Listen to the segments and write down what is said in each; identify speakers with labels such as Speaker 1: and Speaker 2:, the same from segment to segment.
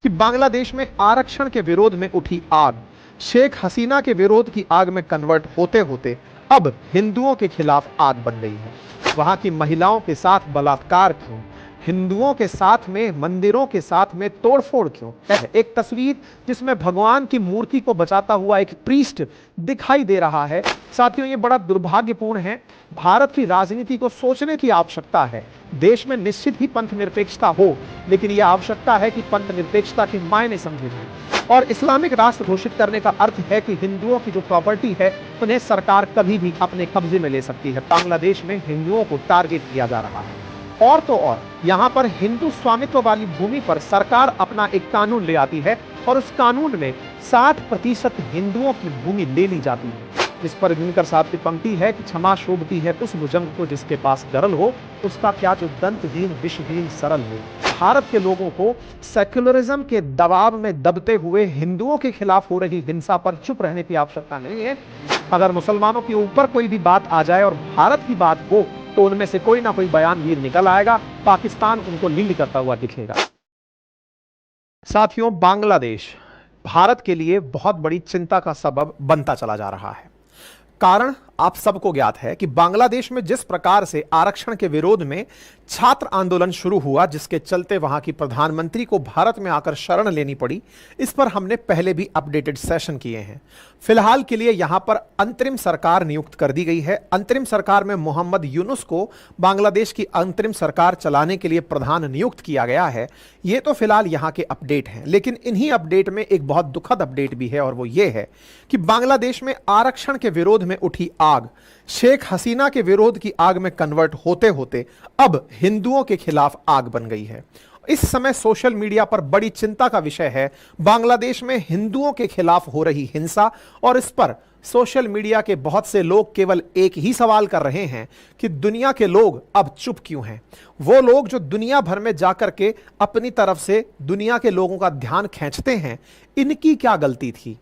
Speaker 1: कि बांग्लादेश में आरक्षण के विरोध में उठी आग शेख हसीना के विरोध की आग में कन्वर्ट होते होते अब हिंदुओं के खिलाफ आग बन गई है। वहां की महिलाओं के साथ बलात्कार क्यों, हिंदुओं के साथ में मंदिरों के साथ में तोड़फोड़ क्यों। एक तस्वीर जिसमें भगवान की मूर्ति को बचाता हुआ एक प्रीस्ट दिखाई दे रहा है। साथियों, ये बड़ा दुर्भाग्यपूर्ण है। भारत की राजनीति को सोचने की आवश्यकता है। देश में निश्चित ही पंथ निरपेक्षता हो, लेकिन यह आवश्यकता है कि पंथ निरपेक्षता के मायने समझे जाएं। और इस्लामिक राष्ट्र घोषित करने का अर्थ है कि हिंदुओं की जो प्रॉपर्टी है उन्हें सरकार कभी भी अपने कब्जे में ले सकती है। बांग्लादेश में हिंदुओं को टारगेट किया जा रहा है। और तो और यहाँ पर हिंदू स्वामित्व वाली भूमि पर सरकार अपना एक कानून ले आती है और उस कानून में 60% हिंदुओं की भूमि ले ली जाती है। जिस पर दिनकर साहब की पंक्ति है कि क्षमा शोभती है उस भुजंग को जिसके पास गरल हो, उसका क्या जो दंतहीन विषहीन सरल हो। भारत के लोगों को सेक्युलरिज्म के दबाव में दबते हुए हिंदुओं के खिलाफ हो रही हिंसा पर चुप रहने की आवश्यकता नहीं है। अगर मुसलमानों के ऊपर कोई भी बात आ जाए और भारत की बात हो तो उनमें से कोई ना कोई बयान ये निकल आएगा, पाकिस्तान उनको लीड करता हुआ दिखेगा। साथियों, बांग्लादेश भारत के लिए बहुत बड़ी चिंता का सबब बनता चला जा रहा है। कारण आप सबको ज्ञात है कि बांग्लादेश में जिस प्रकार से आरक्षण के विरोध में छात्र आंदोलन शुरू हुआ, जिसके चलते वहां की प्रधानमंत्री को भारत में आकर शरण लेनी पड़ी, इस पर हमने पहले भी अपडेटेड सेशन किए हैं। फिलहाल के लिए यहां पर अंतरिम सरकार नियुक्त कर दी गई है। अंतरिम सरकार में मोहम्मद यूनुस को बांग्लादेश की अंतरिम सरकार चलाने के लिए प्रधान नियुक्त किया गया है। ये तो फिलहाल यहां के अपडेट हैं, लेकिन इन्हीं अपडेट में एक बहुत दुखद अपडेट भी है और वो ये है कि बांग्लादेश में आरक्षण के विरोध में उठी आग शेख हसीना के विरोध की आग में कन्वर्ट होते होते अब हिंदुओं के खिलाफ आग बन गई है। इस समय सोशल मीडिया पर बड़ी चिंता का विषय है बांग्लादेश में हिंदुओं के खिलाफ हो रही हिंसा। और इस पर सोशल मीडिया के बहुत से लोग केवल एक ही सवाल कर रहे हैं कि दुनिया के लोग अब चुप क्यों हैं। वो लोग जो दुनिया भर में जाकर के अपनी तरफ से दुनिया के लोगों का ध्यान खींचते हैं, इनकी क्या गलती थी।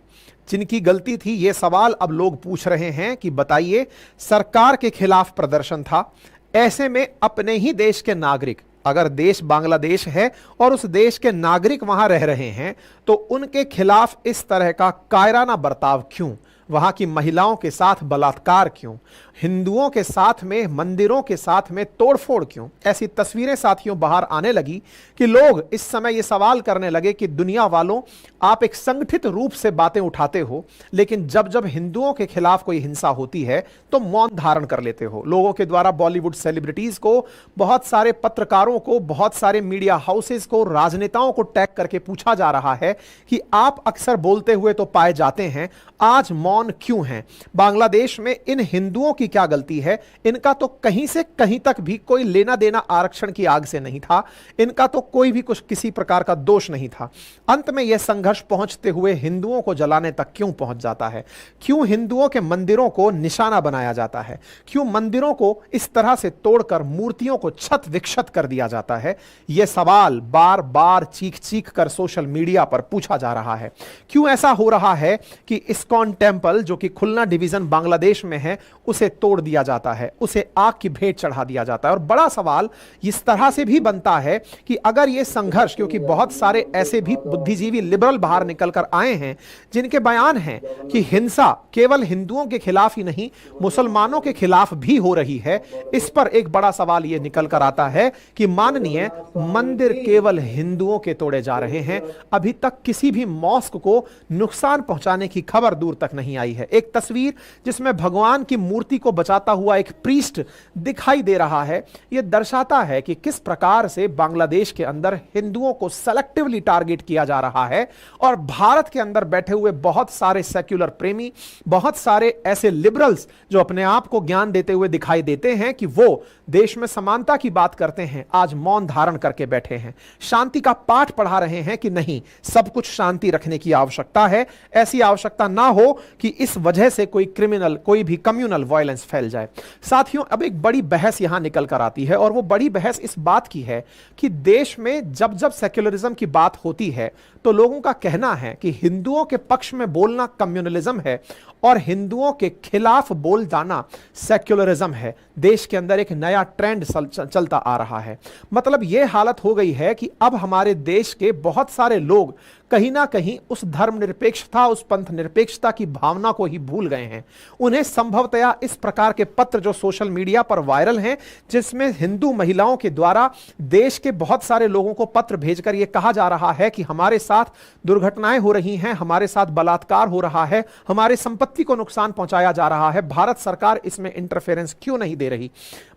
Speaker 1: जिनकी गलती थी, ये सवाल अब लोग पूछ रहे हैं कि बताइए, सरकार के खिलाफ प्रदर्शन था। ऐसे में अपने ही देश के नागरिक, अगर देश बांग्लादेश है और उस देश के नागरिक वहां रह रहे हैं, तो उनके खिलाफ इस तरह का कायराना बर्ताव क्यों, वहां की महिलाओं के साथ बलात्कार क्यों, हिंदुओं के साथ में मंदिरों के साथ में तोड़फोड़ क्यों। ऐसी तस्वीरें साथियों बाहर आने लगी कि लोग इस समय यह सवाल करने लगे कि दुनिया वालों, आप एक संगठित रूप से बातें उठाते हो, लेकिन जब जब हिंदुओं के खिलाफ कोई हिंसा होती है तो मौन धारण कर लेते हो। लोगों के द्वारा बॉलीवुड सेलिब्रिटीज को, बहुत सारे पत्रकारों को, बहुत सारे मीडिया हाउसेज को, राजनेताओं को टैग करके पूछा जा रहा है कि आप अक्सर बोलते हुए तो पाए जाते हैं, आज मौन क्यों हैं। बांग्लादेश में इन हिंदुओं की क्या गलती है। इनका तो कहीं से कहीं तक भी कोई लेना देना आरक्षण की आग से नहीं था। इनका तो कोई भी कुछ किसी प्रकार का दोष नहीं था। अंत में यह संघर्ष पहुंचते हुए हिंदुओं को जलाने तक क्यों पहुंच जाता है। क्यों हिंदुओं के मंदिरों को निशाना बनाया जाता है। क्यों मंदिरों को इस तरह से तोड़कर मूर्तियों को छत विक्षत कर दिया जाता है। यह सवाल बार बार चीख चीख कर सोशल मीडिया पर पूछा जा रहा है। क्यों ऐसा हो रहा है कि इस्कॉन टेम्पल, जो कि खुलना डिवीजन बांग्लादेश में है, उसे तोड़ दिया जाता है, उसे आग की भेंट चढ़ा दिया जाता है। और बड़ा सवाल इस तरह से भी बनता है कि अगर यह संघर्ष, क्योंकि बहुत सारे ऐसे भी बुद्धिजीवी लिबरल बाहर निकलकर आए हैं जिनके बयान हैं कि हिंसा केवल हिंदुओं के खिलाफ ही नहीं, मुसलमानों के खिलाफ भी हो रही है। इस पर एक बड़ा सवाल यह निकल कर आता है कि माननीय, मंदिर केवल हिंदुओं के तोड़े जा रहे हैं। अभी तक किसी भी मॉस्क को नुकसान पहुंचाने की खबर दूर तक नहीं आई है। एक तस्वीर जिसमें भगवान की मूर्ति को बचाता हुआ एक प्रीस्ट दिखाई दे रहा है, यह दर्शाता है कि किस प्रकार से बांग्लादेश के अंदर हिंदुओं को सेलेक्टिवली टारगेट किया जा रहा है। और भारत के अंदर बैठे हुए बहुत सारे सेक्युलर प्रेमी, बहुत सारे ऐसे लिबरल्स जो अपने आप को ज्ञान देते हुए दिखाई देते हैं कि वो देश में समानता की बात करते हैं, आज मौन धारण करके बैठे हैं। शांति का पाठ पढ़ा रहे हैं कि नहीं, सब कुछ शांति रखने की आवश्यकता है। ऐसी आवश्यकता ना हो कि इस वजह से कोई क्रिमिनल, कोई भी कम्युनल वायलेंस फैल जाए। साथियों, अब एक बड़ी बहस यहां निकल कर आती है, और वो बड़ी बहस इस बात की है कि देश में जब जब सेक्युलरिज्म की बात होती है तो लोगों का कहना है कि हिंदुओं के पक्ष में बोलना कम्युनलिज्म है और हिंदुओं के खिलाफ बोल जाना सेक्युलरिज्म है। देश के अंदर एक नया ट्रेंड चलता आ रहा है। मतलब यह हालत हो गई है कि अब हमारे देश के बहुत सारे लोग कहीं ना कहीं उस धर्मनिरपेक्षता, उस पंथ निरपेक्षता की भावना को ही भूल गए हैं। उन्हें संभवतया इस प्रकार के पत्र जो सोशल मीडिया पर वायरल हैं, जिसमें हिंदू महिलाओं के द्वारा देश के बहुत सारे लोगों को पत्र भेजकर यह कहा जा रहा है कि हमारे साथ दुर्घटनाएं हो रही हैं, हमारे साथ बलात्कार हो रहा है, हमारे संपत्ति को नुकसान पहुंचाया जा रहा है, भारत सरकार इसमें इंटरफेरेंस क्यों नहीं दे रही।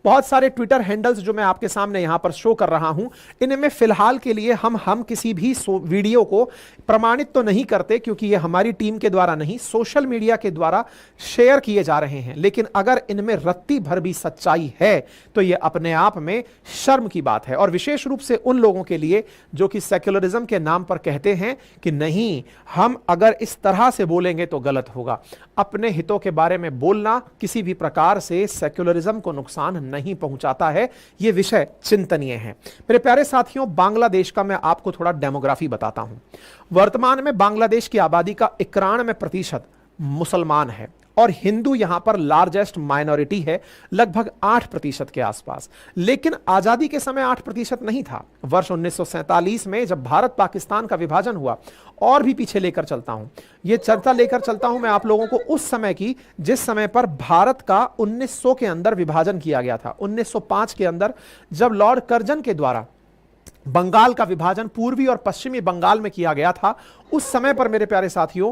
Speaker 1: बहुत सारे ट्विटर हैंडल्स जो मैं आपके सामने यहां पर शो कर रहा हूं, इनमें फिलहाल के लिए हम किसी भी वीडियो को प्रमाणित तो नहीं करते, क्योंकि ये हमारी टीम के द्वारा नहीं, सोशल मीडिया के द्वारा शेयर किए जा रहे हैं। लेकिन अगर इनमें रत्ती भर भी सच्चाई है तो ये अपने आप में शर्म की बात है, और विशेष रूप से उन लोगों के लिए जो कि सेक्युलरिज्म के नाम पर कहते हैं कि नहीं, हम अगर इस तरह से बोलेंगे तो गलत होगा। अपने हितों के बारे में बोलना किसी भी प्रकार से सेक्युलरिज्म को नुकसान नहीं पहुंचाता है। यह विषय चिंतनीय है। मेरे प्यारे साथियों, बांग्लादेश का मैं आपको थोड़ा डेमोग्राफी बताता हूं। वर्तमान में बांग्लादेश की आबादी का 91% मुसलमान है और हिंदू यहां पर लार्जेस्ट माइनॉरिटी है, लगभग 8% के आसपास। लेकिन आजादी के समय 8% नहीं था। वर्ष 1947 में जब भारत पाकिस्तान का विभाजन हुआ, और भी पीछे लेकर चलता हूं, यह चर्चा लेकर चलता हूं मैं आप लोगों को उस समय की, जिस समय पर भारत का 1900 के अंदर विभाजन किया गया था। 1905 के अंदर जब लॉर्ड कर्जन के द्वारा बंगाल का विभाजन पूर्वी और पश्चिमी बंगाल में किया गया था, उस समय पर मेरे प्यारे साथियों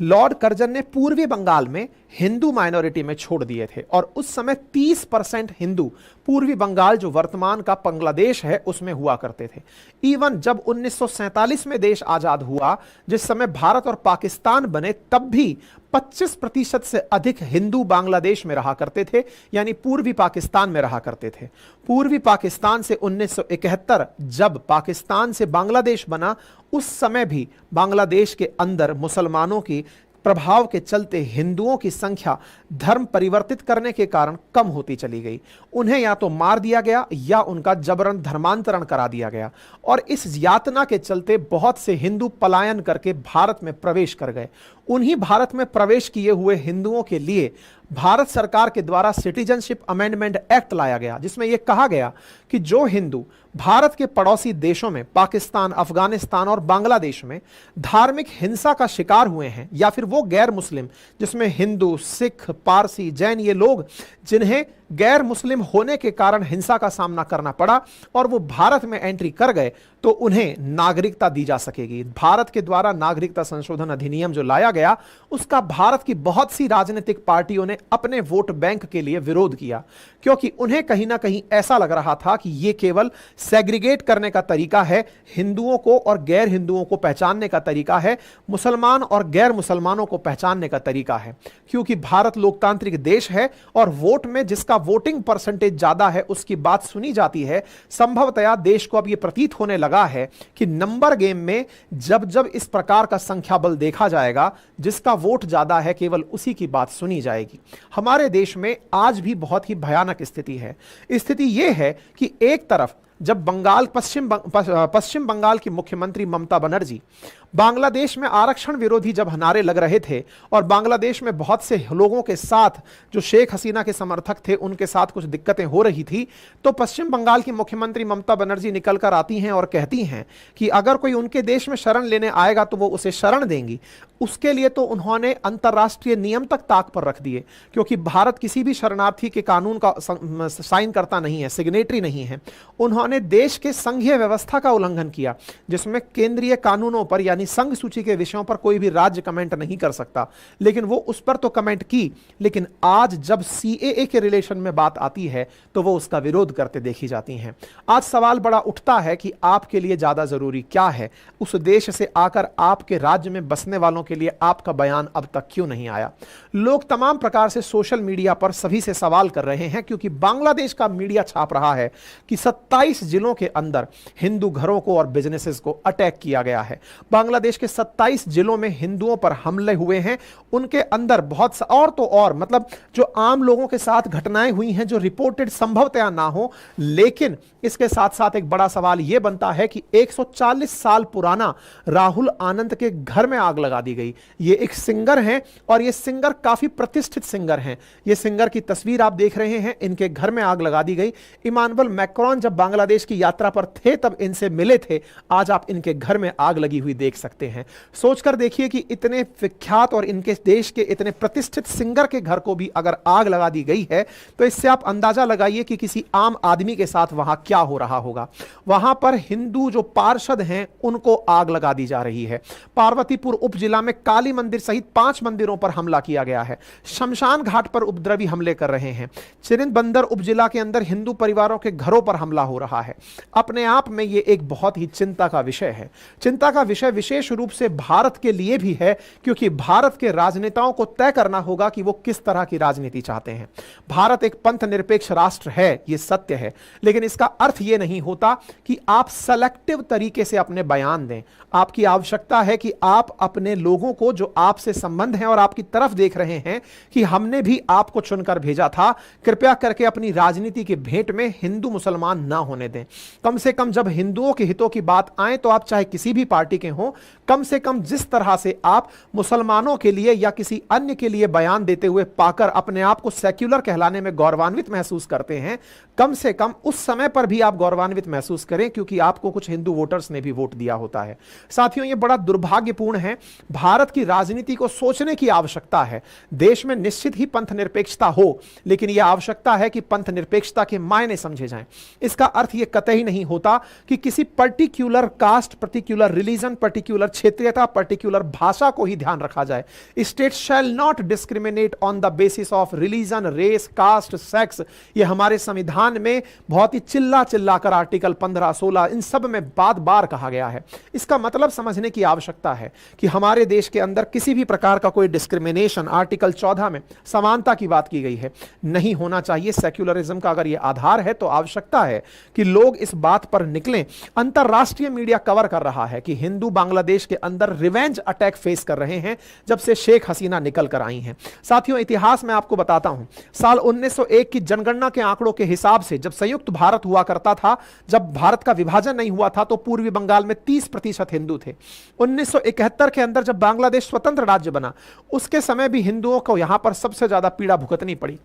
Speaker 1: लॉर्ड कर्जन ने पूर्वी बंगाल में हिंदू माइनॉरिटी में छोड़ दिए थे, और उस समय 30% हिंदू पूर्वी बंगाल जो वर्तमान का बांग्लादेश है उसमें हुआ करते थे। इवन जब 1947 में देश आजाद हुआ, जिस समय भारत और पाकिस्तान बने, तब भी 25% से अधिक हिंदू बांग्लादेश में रहा करते थे, यानी पूर्वी पाकिस्तान में रहा करते थे। पूर्वी पाकिस्तान से 1971 जब पाकिस्तान से बांग्लादेश बना, उस समय भी बांग्लादेश के अंदर मुसलमानों की प्रभाव के चलते हिंदुओं की संख्या धर्म परिवर्तित करने के कारण कम होती चली गई। उन्हें या तो मार दिया गया या उनका जबरन धर्मांतरण करा दिया गया, और इस यातना के चलते बहुत से हिंदू पलायन करके भारत में प्रवेश कर गए। उन्हीं भारत में प्रवेश किए हुए हिंदुओं के लिए भारत सरकार के द्वारा सिटीजनशिप अमेंडमेंट एक्ट लाया गया, जिसमें यह कहा गया कि जो हिंदू भारत के पड़ोसी देशों में पाकिस्तान, अफगानिस्तान और बांग्लादेश में धार्मिक हिंसा का शिकार हुए हैं, या फिर वो गैर मुस्लिम जिसमें हिंदू, सिख, पारसी, जैन, ये लोग जिन्हें गैर मुस्लिम होने के कारण हिंसा का सामना करना पड़ा और वो भारत में एंट्री कर गए, तो उन्हें नागरिकता दी जा सकेगी। भारत के द्वारा नागरिकता संशोधन अधिनियम जो लाया गया, उसका भारत की बहुत सी राजनीतिक पार्टियों ने अपने वोट बैंक के लिए विरोध किया, क्योंकि उन्हें कहीं ना कहीं ऐसा लग रहा था कि यह केवल सेग्रीगेट करने का तरीका है, हिंदुओं को और गैर हिंदुओं को पहचानने का तरीका है, मुसलमान और गैर मुसलमानों को पहचानने का तरीका है। क्योंकि भारत लोकतांत्रिक देश है और वोट में जिसका वोटिंग परसेंटेज ज्यादा है उसकी बात सुनी जाती है। संभवतया देश को अब यह प्रतीत होने लगा है कि नंबर गेम में जब जब इस प्रकार का संख्या बल देखा जाएगा, जिसका वोट ज्यादा है केवल उसी की बात सुनी जाएगी। हमारे देश में आज भी बहुत ही भयानक स्थिति है। स्थिति यह है कि एक तरफ जब पश्चिम बंगाल की मुख्यमंत्री ममता बनर्जी बांग्लादेश में आरक्षण विरोधी जब नारे लग रहे थे और बांग्लादेश में बहुत से लोगों के साथ जो शेख हसीना के समर्थक थे उनके साथ कुछ दिक्कतें हो रही थी, तो पश्चिम बंगाल की मुख्यमंत्री ममता बनर्जी निकलकर आती हैं और कहती हैं कि अगर कोई उनके देश में शरण लेने आएगा तो वो उसे शरण देंगी। उसके लिए तो उन्होंने अंतर्राष्ट्रीय नियम तक ताक पर रख दिए, क्योंकि भारत किसी भी शरणार्थी के कानून का साइन करता नहीं है, सिग्नेटरी नहीं है। उन्होंने देश के संघीय व्यवस्था का उल्लंघन किया, जिसमें केंद्रीय कानूनों पर यानी संघ सूची के विषयों पर कोई भी राज्य कमेंट नहीं कर सकता, लेकिन वो उस पर तो कमेंट की। लेकिन आज जब सीएए के रिलेशन में बात आती है तो वो उसका विरोध करते देखी जाती हैं। आज सवाल बड़ा उठता है कि आपके लिए ज्यादा जरूरी क्या है, उस देश से आकर आपके राज्य में बसने वालों के के लिए आपका बयान अब तक क्यों नहीं आया? लोग तमाम प्रकार से सोशल मीडिया पर सभी से सवाल कर रहे हैं, क्योंकि बांग्लादेश का मीडिया छाप रहा है कि 27 जिलों के अंदर हिंदू घरों को और बिजनेसेस को अटैक किया गया है। बांग्लादेश के 27 जिलों में हिंदुओं पर हमले हुए हैं। उनके अंदर बहुत और मतलब जो आम लोगों के साथ घटनाएं हुई हैं जो रिपोर्टेड संभवतया ना हो, लेकिन इसके साथ साथ एक बड़ा सवाल यह बनता है कि 140 साल पुराना राहुल आनंद के घर में आग लगा दी गई। ये एक सिंगर हैं और ये सिंगर काफी प्रतिष्ठित सिंगर हैं। ये सिंगर की तस्वीर आप देख रहे हैं, इनके घर में आग लगा दी गई। इमानुएल मैक्रोन जब बांग्लादेश की यात्रा पर थे तब इनसे मिले थे, आज आप इनके घर में आग लगी हुई देख सकते हैं। सोचकर देखिए कि इतने विख्यात और इनके देश के इतने प्रतिष्ठित सिंगर के घर को भी अगर आग लगा दी गई है, तो इससे आप अंदाजा लगाइए कि किसी आम आदमी के साथ वहां क्या हो रहा होगा। वहां पर हिंदू जो पार्षद हैं उनको आग लगा दी जा रही है। पार्वतीपुर उपजिला में काली मंदिर सहित 5 मंदिरों पर हमला किया गया है। शमशान घाट पर उपद्रवी हमले कर रहे हैं। चिरिंद बंदर उपजिला के अंदर हिंदू परिवारों के घरों पर हमला हो रहा है। अपने आप में यह एक बहुत ही चिंता का विषय है। चिंता का विषय विशेष रूप से भारत के लिए भी है, क्योंकि भारत के राजनेताओं को तय करना होगा कि वो किस तरह की राजनीति चाहते हैं। भारत एक पंथ निरपेक्ष राष्ट्र है, यह सत्य है, लेकिन इसका अर्थ यह नहीं होता कि आप सेलेक्टिव तरीके से अपने बयान दें। आपकी आवश्यकता है कि आप अपने लोगों को जो आपसे संबंध हैं और आपकी तरफ देख रहे हैं कि हमने भी आपको चुनकर भेजा था, कृपया करके अपनी राजनीति की भेंट में हिंदू मुसलमान ना होने दें। कम से कम जब हिंदुओं के हितों की बात आए तो आप चाहे किसी भी पार्टी के हों, कम से कम जिस तरह से आप मुसलमानों के लिए या किसी अन्य के लिए बयान देते हुए पाकर अपने आप को सेक्युलर कहलाने में गौरवान्वित महसूस करते हैं, कम से कम उस समय पर भी आप गौरवान्वित महसूस करें, क्योंकि आपको कुछ हिंदू वोटर्स ने भी वोट दिया होता है। साथियों, यह बड़ा दुर्भाग्यपूर्ण है। भारत की राजनीति को सोचने की आवश्यकता है। देश में निश्चित ही पंथ निरपेक्षता हो, लेकिन यह आवश्यकता है कि पंथ निरपेक्षता के मायने समझे जाएं। इसका अर्थ यह कतई नहीं होता कि किसी particular caste, particular religion, particular क्षेत्रीयता, पर्टिकुलर भाषा को ही ध्यान रखा जाए। State shall not discriminate on the basis of religion, race, caste, sex. यह हमारे संविधान में बहुत ही चिल्ला कर आर्टिकल 15, 16 इन सब में बार बार कहा गया है। इसका मतलब समझने की आवश्यकता है कि हमारे देश के अंदर किसी भी प्रकार का कोई डिस्क्रिमिनेशन, आर्टिकल 14 में समानता की बात की गई है, नहीं होना चाहिए। सेक्युलरिज्म का अगर यह आधार है तो आवश्यकता है कि लोग इस बात पर निकलें। अंतरराष्ट्रीय मीडिया कवर कर रहा है कि हिंदू बांग्लादेश के अंदर रिवेंज अटैक फेस कर रहे हैं जब से शेख हसीना निकल कर आई हैं। साथियों, इतिहास में आपको बताता हूं, साल 1901 की जनगणना के आंकड़ों के हिसाब से जब संयुक्त भारत हुआ करता था, जब भारत का विभाजन नहीं हुआ था, तो पूर्वी बंगाल में 30% हिंदू थे। 1971 के अंदर जब बांग्लादेश स्वतंत्र राज्य बना, उसके समय भी हिंदुओं को यहां पर सबसे ज्यादा पीड़ा भुगतनी पड़ी।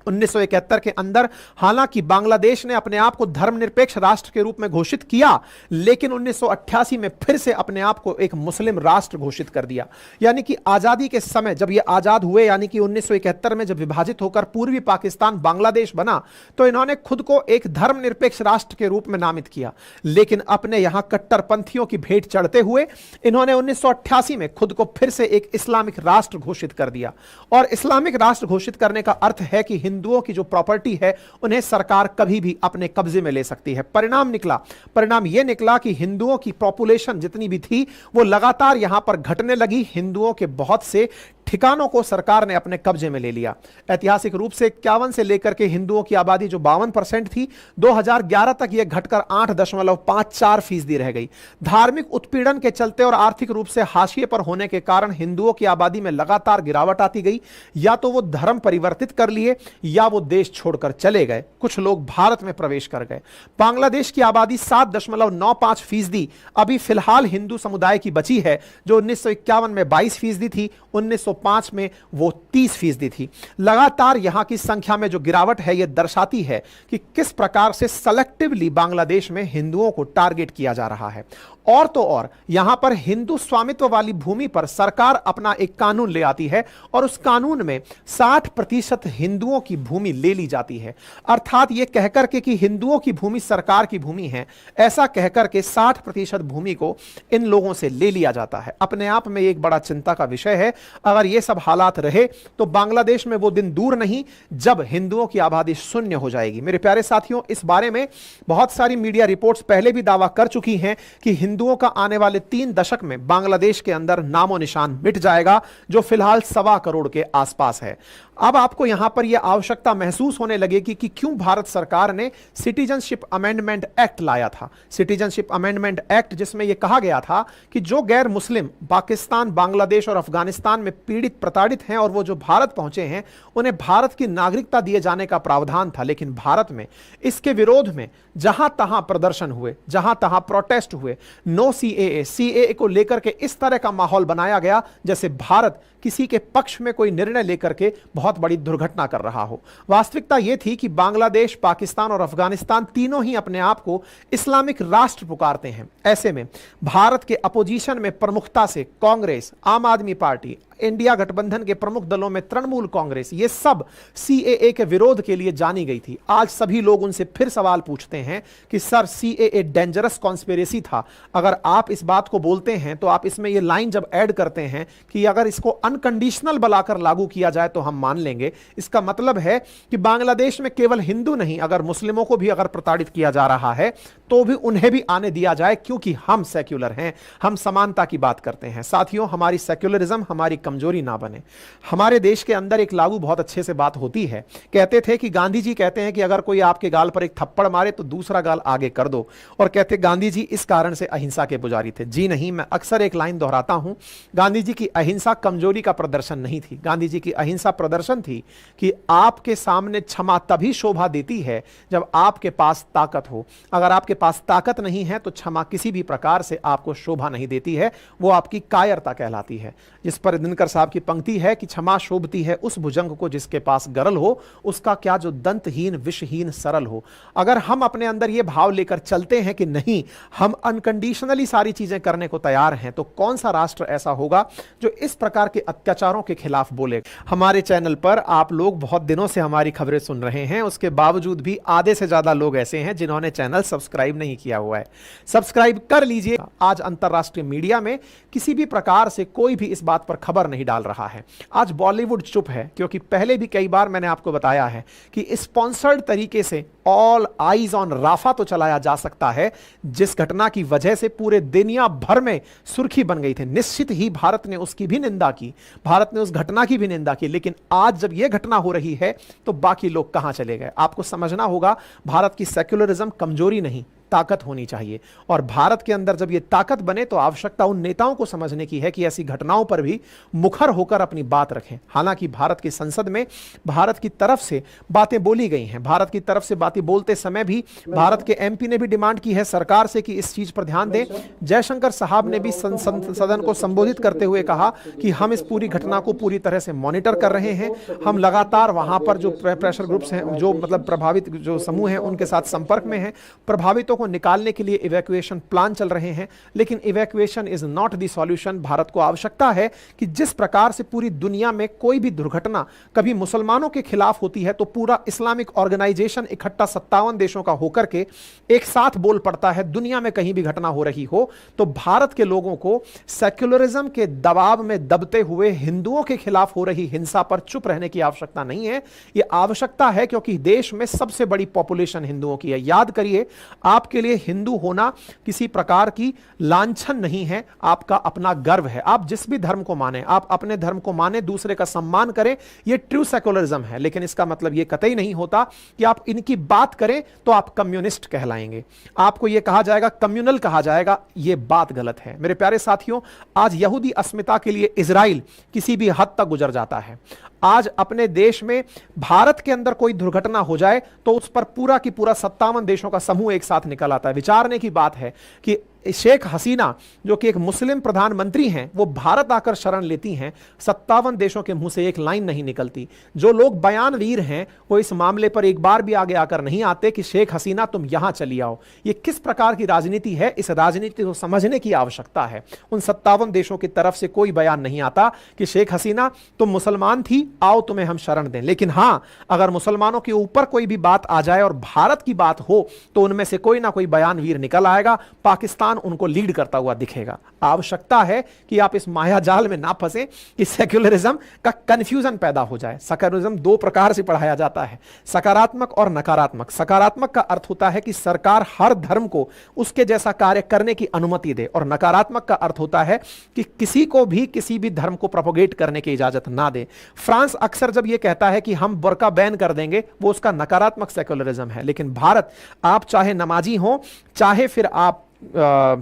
Speaker 1: 1971 के अंदर हालांकि बांग्लादेश ने अपने आप को धर्मनिरपेक्ष राष्ट्र के रूप में घोषित किया, लेकिन 1988 में फिर से अपने आप को एक मुस्लिम राष्ट्र घोषित कर दिया। यानी कि आजादी के समय जब ये आजाद हुए, यानी कि 1971 में जब विभाजित होकर पूर्वी पाकिस्तान बांग्लादेश बना, तो इन्होंने खुद को एक धर्मनिरपेक्ष राष्ट्र के रूप में नामित किया। लेकिन अपने यहां कट्टरपंथियों की भेंट चढ़ते हुए इन्होंने 1988 में खुद को फिर से एक इस्लामिक राष्ट्र घोषित कर दिया। और इस्लामिक राष्ट्र घोषित करने का अर्थ है कि हिंदुओं की जो प्रॉपर्टी है उन्हें सरकार कभी भी अपने कब्जे में ले सकती है। परिणाम यह निकला कि हिंदुओं की पॉपुलेशन जितनी भी थी वो लगातार यहां पर घटने लगी। हिंदुओं के बहुत से ठिकानों को सरकार ने अपने कब्जे में ले लिया। ऐतिहासिक रूप से 51 से लेकर के हिंदुओं की आबादी जो 52% थी, 2011 तक यह घटकर 8.54% रह गई। धार्मिक उत्पीड़न के चलते और आर्थिक रूप से हाशिए पर होने के कारण हिंदुओं की आबादी में लगातार गिरावट आती गई। या तो वो धर्म परिवर्तित कर लिए या वो देश छोड़कर चले गए। कुछ लोग भारत में प्रवेश कर गए। बांग्लादेश की आबादी 7.95% अभी फिलहाल हिंदू समुदाय की बची है, जो 1951 में 22% थी, 1905 में वो 30% थी। लगातार यहां की संख्या में जो गिरावट है, यह दर्शाती है कि किस प्रकार से सेलेक्टिवली बांग्लादेश में हिंदुओं को टारगेट किया जा रहा है। और तो और यहां पर हिंदू स्वामित्व वाली भूमि पर सरकार अपना एक कानून ले आती है और उस कानून में 60% हिंदुओं की भूमि ले ली जाती है। अर्थात यह कहकर के कि हिंदुओं की भूमि सरकार की भूमि है, ऐसा कहकर के 60% भूमि को इन लोगों से ले लिया जाता है। अपने आप में एक बड़ा चिंता का विषय है। अगर यह सब हालात रहे तो बांग्लादेश में वो दिन दूर नहीं जब हिंदुओं की आबादी शून्य हो जाएगी। मेरे प्यारे साथियों, इस बारे में बहुत सारी मीडिया रिपोर्ट्स पहले भी दावा कर चुकी हैं कि हिंदुओं हिंदुओं का आने वाले 3 दशक में बांग्लादेश के अंदर नामो निशान मिट जाएगा, जो फिलहाल 1.25 करोड़ के आसपास है। अब आपको यहां पर यह आवश्यकता महसूस होने लगेगी कि क्यों भारत सरकार ने सिटीजनशिप अमेंडमेंट एक्ट लाया था। सिटीजनशिप अमेंडमेंट एक्ट, जिसमें यह कहा गया था कि जो गैर मुस्लिम पाकिस्तान, बांग्लादेश और अफगानिस्तान में पीड़ित प्रताड़ित हैं और वो जो भारत पहुंचे हैं, उन्हें भारत की नागरिकता दिए जाने का प्रावधान था। लेकिन भारत में इसके विरोध में जहां तहां प्रदर्शन हुए, जहां तहां प्रोटेस्ट हुए, नो सीएए, सीएए को लेकर के इस तरह का माहौल बनाया गया जैसे भारत किसी के पक्ष में कोई निर्णय लेकर के बहुत बड़ी दुर्घटना कर रहा हो। वास्तविकता यह थी कि बांग्लादेश, पाकिस्तान और अफगानिस्तान तीनों ही अपने आप को इस्लामिक राष्ट्र पुकारते हैं। ऐसे में भारत के अपोजिशन में प्रमुखता से कांग्रेस, आम आदमी पार्टी, इंडिया गठबंधन के प्रमुख दलों में तृणमूल कांग्रेस, ये सब सीएए के विरोध के लिए जानी गई थी। आज सभी लोग उनसे फिर सवाल पूछते हैं कि सर, सीएए डेंजरस कॉन्स्पिरेसी था। अगर आप इस बात को बोलते हैं तो आप इसमें ये लाइन जब ऐड करते हैं कि अगर इसको अनकंडीशनल बनाकर लागू किया जाए तो हम मान लेंगे, इसका मतलब है कि बांग्लादेश में केवल हिंदू नहीं, अगर मुस्लिमों को भी अगर प्रताड़ित किया जा रहा है तो भी उन्हें भी आने दिया जाए, क्योंकि हम सेक्युलर हैं, हम समानता की बात करते हैं। साथियों, हमारी सेक्युलरिज्म हमारी कमजोरी ना बने। हमारे देश के अंदर एक लागू बहुत अच्छे से बात होती है। कहते थे कि गांधी जी कहते हैं कि अगर कोई आपके गाल पर एक थप्पड़ मारे तो दूसरा गाल आगे कर दो, और कहते गांधी जी इस कारण से अहिंसा के पुजारी थे। जी नहीं, मैं अक्सर एक लाइन दोहराता हूं, गांधी जी की अहिंसा कमजोरी का प्रदर्शन नहीं थी। गांधी जी की अहिंसा प्रदर्शन थी कि आपके सामने क्षमा तभी शोभा देती है जब आपके पास ताकत हो। अगर आपके पास ताकत नहीं है तो क्षमा किसी भी प्रकार से आपको शोभा नहीं देती है, वो आपकी कायरता कहलाती है। जिस पर दिनकर साहब की पंक्ति है कि क्षमा शोभती है उस भुजंग को जिसके पास गरल हो, उसका क्या जो दंतहीन विषहीन सरल हो। अगर हम अपने अंदर यह भाव लेकर चलते हैं कि नहीं, हम अनकंडीशनली सारी चीजें करने को तैयार हैं, तो कौन सा राष्ट्र ऐसा होगा जो इस प्रकार के अत्याचारों के खिलाफ बोले। हमारे चैनल पर आप लोग बहुत दिनों से हमारी खबरें सुन रहे हैं, उसके बावजूद भी आधे से ज्यादा लोग ऐसे हैं जिन्होंने चैनल सब्सक्राइब नहीं किया हुआ है। सब्सक्राइब कर लीजिए। आज अंतरराष्ट्रीय मीडिया में किसी भी प्रकार से कोई भी इस बात पर खबर नहीं डाल रहा है। आज बॉलीवुड चुप है, क्योंकि पहले भी कई बार मैंने आपको बताया है कि स्पॉन्सर्ड तरीके से ऑल आईज ऑन राफा तो चलाया जा सकता है, जिस घटना की वजह से पूरे दुनिया भर में सुर्खी बन गई थी। निश्चित ही भारत ने उसकी भी निंदा की, भारत ने उस घटना की भी निंदा की, लेकिन आज जब यह घटना हो रही है तो बाकी लोग कहां चले गए। आपको समझना होगा, भारत की सेक्युलरिज्म कमजोरी नहीं, ताकत होनी चाहिए। और भारत के अंदर जब यह ताकत बने तो आवश्यकता उन नेताओं को समझने की है कि ऐसी घटनाओं पर भी मुखर होकर अपनी बात रखें। हालांकि भारत की संसद में भारत की तरफ से बातें बोली गई हैं। भारत की तरफ से बातें बोलते समय भी भारत के एमपी ने भी डिमांड की है सरकार से कि इस चीज पर ध्यान दें। जयशंकर साहब ने भी सदन को संबोधित करते हुए कहा कि हम इस पूरी घटना को पूरी तरह से मॉनिटर कर रहे हैं। हम लगातार वहां पर जो प्रेशर ग्रुप्स हैं, जो मतलब प्रभावित जो समूह हैं, उनके साथ संपर्क में हैं। प्रभावितों को निकालने के लिए इवैक्यूएशन प्लान चल रहे हैं, लेकिन evacuation is not the solution. Bharat को आवश्यकता है कि जिस प्रकार से पूरी दुनिया में कोई भी दुर्घटना कभी मुसलमानों के खिलाफ होती है तो पूरा इस्लामिक ऑर्गेनाइजेशन इकट्ठा 57 देशों का होकर के एक साथ बोल पड़ता है। दुनिया में कहीं भी घटना हो रही हो तो भारत के लोगों को सेक्युलरिज्म के दबाव में दबते हुए हिंदुओं के खिलाफ हो रही हिंसा पर चुप रहने की आवश्यकता नहीं है। यह आवश्यकता है क्योंकि देश में सबसे बड़ी पॉपुलेशन हिंदुओं की है। याद करिए, आपके लिए हिंदू होना किसी प्रकार की लांछन नहीं है, आपका अपना गर्व है। आप जिस भी धर्म को माने, आप अपने धर्म को माने, दूसरे का सम्मान करें, यह ट्रू सेक्युलरिज्म है। लेकिन इसका मतलब यह कतई नहीं होता कि आप इनकी बात करें तो आप कम्युनिस्ट कहलाएंगे, आपको यह कहा जाएगा कम्युनल कहा जाएगा। यह बात गलत है। मेरे प्यारे साथियों, आज यहूदी अस्मिता के लिए इजराइल किसी भी हद तक गुजर जाता है। आज अपने देश में भारत के अंदर कोई दुर्घटना हो जाए तो उस पर पूरा की पूरा 57 देशों का समूह एक साथ निकल आता है। विचारने की बात है कि शेख हसीना जो कि एक मुस्लिम प्रधानमंत्री हैं, वो भारत आकर शरण लेती हैं, 57 देशों के मुंह से एक लाइन नहीं निकलती। जो लोग बयानवीर हैं वो इस मामले पर एक बार भी आगे आकर नहीं आते कि शेख हसीना तुम यहां चली आओ। ये किस प्रकार की राजनीति है, इस राजनीति को समझने की आवश्यकता है। उन 57 देशों की तरफ से कोई बयान नहीं आता कि शेख हसीना तुम मुसलमान थी, आओ तुम्हें हम शरण दें। लेकिन हां, अगर मुसलमानों के ऊपर कोई भी बात आ जाए और भारत की बात हो तो उनमें से कोई ना कोई बयानवीर निकल आएगा। पाकिस्तान इंसान उनको लीड करता हुआ दिखेगा। आवश्यकता है कि आप इस मायाजाल में ना फंसे कि सेक्युलरिज्म का कंफ्यूजन पैदा हो जाए। सेक्युलरिज्म दो प्रकार से पढ़ाया जाता है, सकारात्मक और नकारात्मक। सकारात्मक का अर्थ होता है कि सरकार हर धर्म को उसके जैसा कार्य करने की अनुमति दे, और नकारात्मक का अर्थ होता है कि किसी को भी किसी भी धर्म को प्रोपोगेट करने की इजाजत ना दे। फ्रांस अक्सर जब यह कहता है कि हम बुर्का बैन कर देंगे, वो उसका नकारात्मक सेक्युलरिज्म है। लेकिन भारत, आप चाहे नमाजी हो, चाहे फिर आप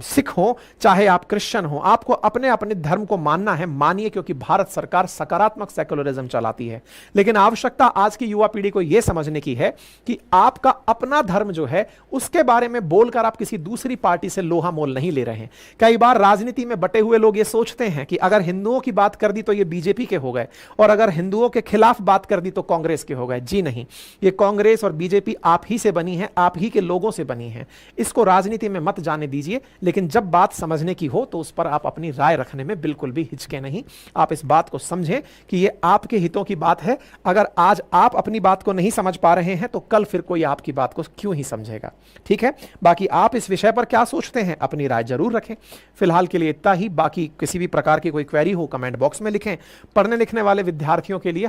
Speaker 1: सिख हो, चाहे आप क्रिश्चियन हो, आपको अपने अपने धर्म को मानना है, मानिए, क्योंकि भारत सरकार सकारात्मक सेक्युलरिज्म चलाती है। लेकिन आवश्यकता आज की युवा पीढ़ी को यह समझने की है कि आपका अपना धर्म जो है उसके बारे में बोलकर आप किसी दूसरी पार्टी से लोहा मोल नहीं ले रहे हैं। कई बार राजनीति में बटे हुए लोग ये सोचते हैं कि अगर हिंदुओं की बात कर दी तो ये बीजेपी के हो गए, और अगर हिंदुओं के खिलाफ बात कर दी तो कांग्रेस के हो गए। जी नहीं, ये कांग्रेस और बीजेपी आप ही से बनी है, आप ही के लोगों से बनी है। इसको राजनीति में मत जाने दीजिए, लेकिन जब बात समझने की हो तो उस पर आप अपनी राय रखने में बिल्कुल भी हिचके नहीं। आप इस बात को समझें कि यह आपके हितों की बात है। अगर आज आप अपनी बात को नहीं समझ पा रहे हैं तो कल फिर कोई आपकी बात को क्यों ही समझेगा। ठीक है, बाकी आप इस विषय पर क्या सोचते हैं, अपनी राय जरूर रखें। फिलहाल के लिए इतना ही। बाकी किसी भी प्रकार की कोई क्वेरी हो कमेंट बॉक्स में लिखें। पढ़ने लिखने वाले विद्यार्थियों के लिए